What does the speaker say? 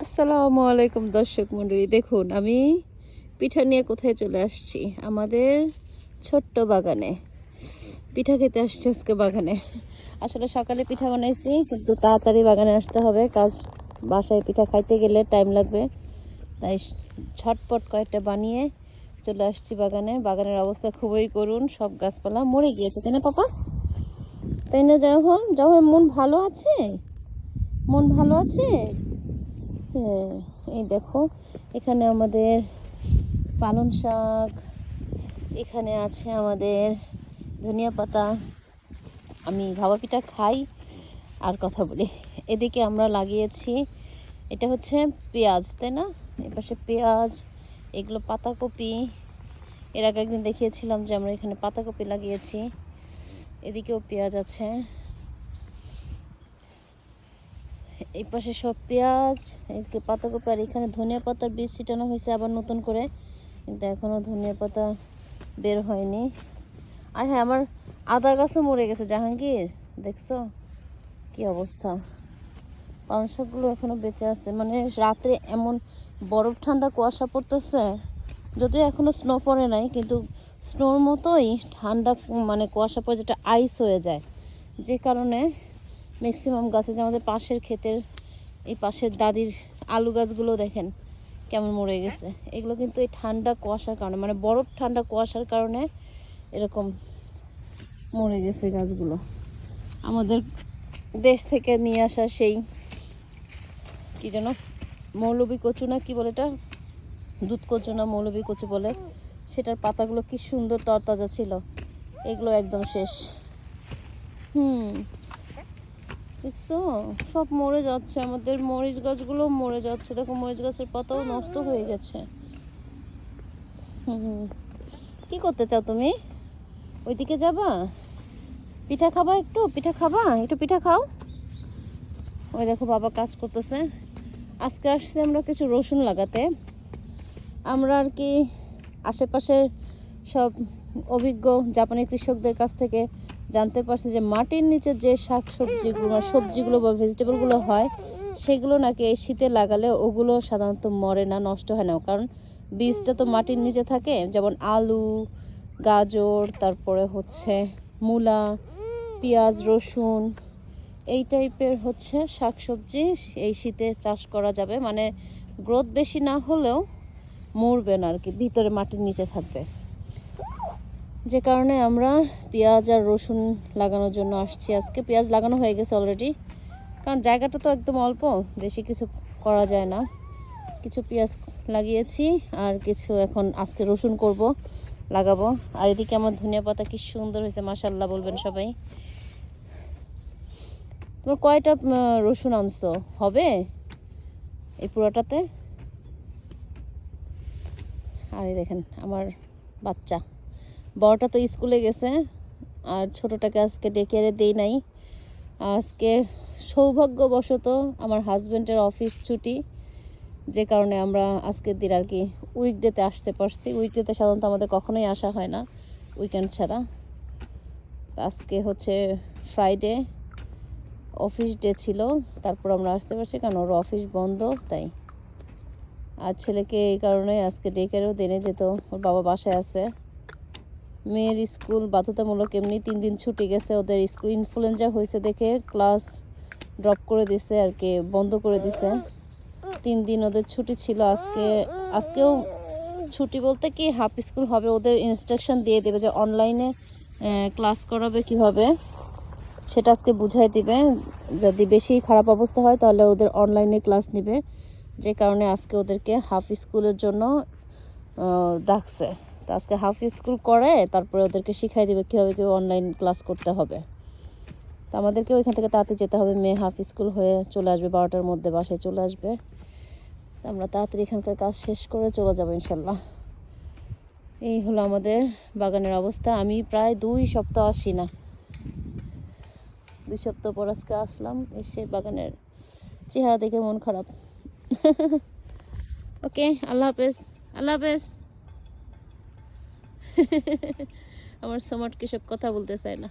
আসসালামু আলাইকুম দর্শক মণ্ডলী, দেখুন আমি পিঠা নিয়ে কোথায় চলে আসছি। আমাদের ছোট্ট বাগানে পিঠা খেতে আসছি আজকে বাগানে। আসলে সকালে পিঠা বানাইছি, কিন্তু তাড়াতাড়ি বাগানে আসতে হবে, কাজ বাসায় পিঠা খাইতে গেলে টাইম লাগবে, তাই ঝটপট কয়েকটা বানিয়ে চলে আসছি বাগানে। বাগানের অবস্থা খুবই করুণ, সব গাছপালা মরে গিয়েছে, তাই না পাপা? তাই না? যখন মন ভালো আছে, মন ভালো আছে। হ্যাঁ, এই দেখো, এখানে আমাদের পালং শাক, এখানে আছে আমাদের ধনিয়া পাতা। আমি ভাপা পিঠা খাই আর কথা বলি। এদিকে আমরা লাগিয়েছি, এটা হচ্ছে পেঁয়াজ, তাই না? এপাশে পেঁয়াজ, এগুলো পাতাকপি। এর আগে একদিন দেখিয়েছিলাম যে আমরা এখানে পাতাকপি লাগিয়েছি। এদিকেও পেঁয়াজ আছে, এই পাশে সব পেঁয়াজ, এদিকে পাতাকপি, আর এখানে ধনিয়া পাতার বীজ ছিটানো হয়েছে আবার নতুন করে, কিন্তু এখনও ধনিয়া পাতা বের হয়নি। আর হ্যাঁ, আমার আদা গাছও মরে গেছে জাহাঙ্গীর, দেখছো কি অবস্থা। পালং শাকগুলো এখনও বেঁচে আছে, মানে রাত্রে এমন বরফ ঠান্ডা কুয়াশা পড়তেছে, যদিও এখনও স্নো পড়ে নাই, কিন্তু স্নোর মতোই ঠান্ডা, মানে কুয়াশা পড়ে যেটা আইস হয়ে যায়, যে কারণে ম্যাক্সিমাম গাছে, যে আমাদের পাশের ক্ষেতের এই পাশের দাদির আলু গাছগুলো দেখেন কেমন মরে গেছে। এগুলো কিন্তু এই ঠান্ডা কুয়াশার কারণে, মানে বরফ ঠান্ডা কুয়াশার কারণে এরকম মরে গেছে গাছগুলো। আমাদের দেশ থেকে নিয়ে আসা সেই কি যেন মৌলবী কচু না কি বলে, এটা দুধ কচু না মৌলবী কচু বলে, সেটার পাতাগুলো কি সুন্দর তরতাজা ছিল, এগুলো একদম শেষ। দেখছো, সব মরে যাচ্ছে, আমাদের মরিচ গাছগুলো মরে যাচ্ছে। দেখো, মরিচ গাছের পাতাও নষ্ট হয়ে গেছে। কি করতে চাও তুমি? ওইদিকে যাবা? পিঠা খাবা? একটু পিঠা খাবা? একটু পিঠা খাও। ওই দেখো বাবা কাজ করতেছে। আজকে আসছে আমরা কিছু রসুন লাগাতে। আমরা আর কি আশেপাশের সব অভিজ্ঞ জাপানি কৃষকদের কাছ থেকে জানতে পারছি যে মাটির নিচে যে সবজিগুলো বা ভেজিটেবলগুলো হয়, সেগুলো নাকি এই শীতে লাগালে ওগুলো সাধারণত মরে না, নষ্ট হয় না, কারণ বীজটা তো মাটির নিচে থাকে। যেমন আলু, গাজর, তারপরে হচ্ছে মূলা, পেঁয়াজ, রসুন, এই টাইপের হচ্ছে শাকসবজি এই শীতে চাষ করা যাবে, মানে গ্রোথ বেশি না হলেও মরবে না আর কি, ভিতরে মাটির নিচে থাকবে। যে কারণে আমরা পেঁয়াজ আর রসুন লাগানোর জন্য আসছি। আজকে পেঁয়াজ লাগানো হয়ে গেছে অলরেডি, কারণ জায়গাটা তো একদম অল্প, বেশি কিছু করা যায় না। কিছু পেঁয়াজ লাগিয়েছি আর কিছু এখন আজকে রসুন লাগাবো। আর এদিকে আমার ধনিয়া পাতা কি সুন্দর হয়েছে, মাশাআল্লাহ বলবেন সবাই। তোমার কয়টা রসুন আনছো হবে এই পুরোটাতে? আর এই দেখেন আমার বাচ্চা, বড়টা তো স্কুলে গেছে, আর ছোটোটাকে আজকে ডেকে দেই নাই। আজকে সৌভাগ্যবশত আমার হাজব্যান্ডের অফিস ছুটি, যে কারণে আমরা আজকের দিন আর কি উইকডেতে আসতে পারছি। উইকডেতে সাধারণত আমাদের কখনোই আসা হয় না উইকেন্ড ছাড়া। আজকে হচ্ছে ফ্রাইডে, অফিস ডে ছিল, তারপর আমরা আসতে পারছি, কারণ ওর অফিস বন্ধ তাই। আর ছেলেকে এই কারণে আজকে ডে কেয়ারেও দেনে যেত, ওর বাবা বাসায় আছে। মেয়ের স্কুল বাধ্যতামূলক এমনি 3 দিন ছুটি গেছে, ওদের স্কুল ইনফ্লুয়েঞ্জা হয়েছে দেখে ক্লাস ড্রপ করে দিছে আর কি, বন্ধ করে দিছে। 3 দিন ওদের ছুটি ছিল। আজকেও ছুটি বলতে কি হাফ স্কুল হবে, ওদের ইনস্ট্রাকশন দিয়ে দেবে যে অনলাইনে ক্লাস করাবে কিভাবে, সেটা আজকে বুঝাই দিবে। যদি বেশি খারাপ অবস্থা হয় তাহলে ওদের অনলাইনে ক্লাস নেবে, যে কারণে আজকে ওদেরকে হাফ স্কুলের জন্য ডাকছে। তো আজকে হাফ স্কুল করে তারপরে ওদেরকে শিখাই দেবে কীভাবে অনলাইন ক্লাস করতে হবে। তো আমাদেরকে ওইখান থেকে তাড়াতাড়ি যেতে হবে, মেয়ে হাফ স্কুল হয়ে চলে আসবে, 12টার মধ্যে বাসায় চলে আসবে। আমরা তাড়াতাড়ি এখানকার কাজ শেষ করে চলে যাবো ইনশাল্লাহ। এই হলো আমাদের বাগানের অবস্থা। আমি প্রায় 2 সপ্তাহ আসি না, 2 সপ্তাহ পর আজকে আসলাম, এসে বাগানের চেহারা দেখে মন খারাপ। ওকে, আল্লাহ হাফেজ। আল্লাহ হাফেজ। আমার স্মার্ট কৃষক কথা বলতে চায় না।